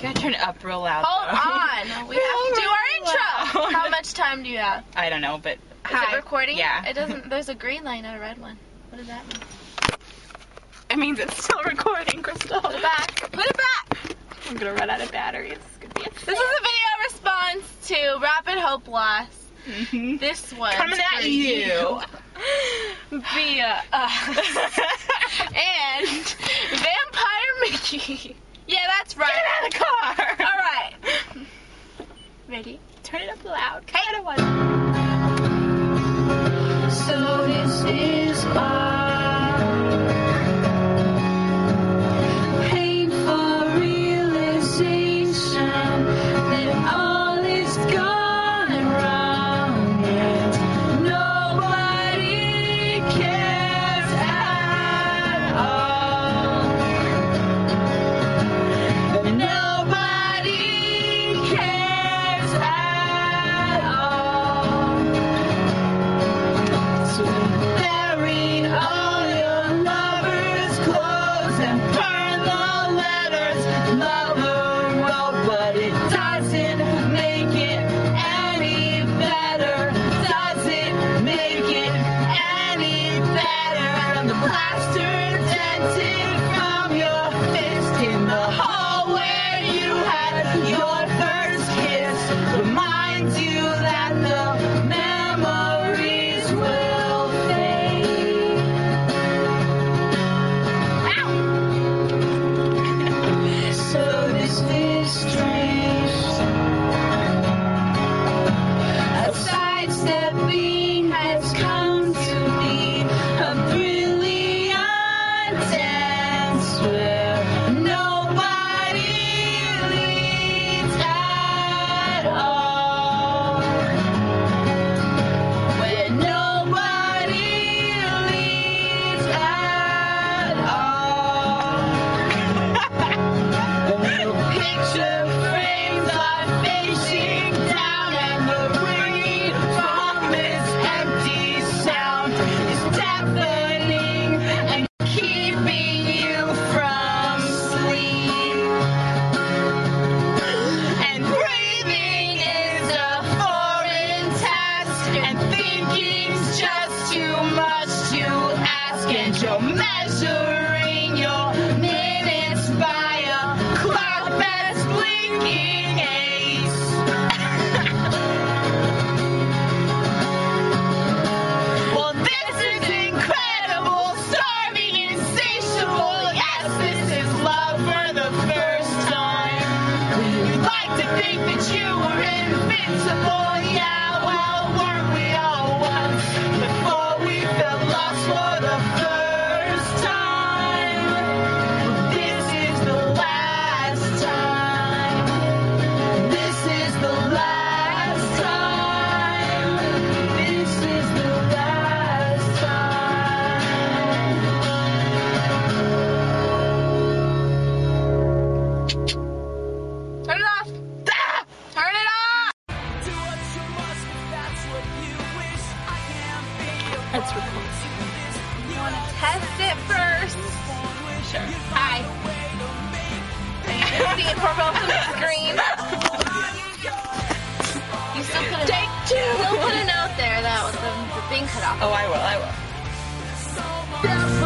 gotta turn it up real loud. Hold on. We have to do our intro. Loud. How much time do you have? I don't know, but Is it recording? Yeah. It doesn't. There's a green line, not a red one. What does that mean? It means it's still recording, Crystal. Put it back. Put it back. I'm gonna run out of batteries. It's gonna be This is a video response to Rapid Hope Loss. This one coming at you via and Vampire Mickey. Yeah, that's right. Get out of the car. All right. Ready? Turn it up loud. Hey. I don't want. So this is painful realization that all is gone wrong and nobody cares at all. Nobody cares at all. So bury all your lovers' clothes and burn the letters lover wrote, but it doesn't make it any better. Does it make it any better? And the plaster dented from your fist in the hall where you had your first kiss reminds you that the memories will fade. Ow! So this is strange. A sidestepping has come to be a brilliant dance where nobody leads at all. Where nobody leads at all. The picture frames are facing down, and the ringing from this empty sound is deafening and keeping you from sleep. And breathing is a foreign task, and thinking's just too much to ask, and you're measuring your minutes by a clock that's blinking ace. Well, this is incredible, starving, insatiable. Yes, this is love for the first time. You'd like to think that you were invincible. Yeah, well, weren't we all once before we felt lost for the first time? This is the last time. This is the last time. This is the last time. Turn it off. Ah! Turn it off. Let's record. You want to test it first? Sure. Hi. Are you see it purple on the screen? You still put a, Take two. still put a note there that was the thing cut off. Oh, I will. That's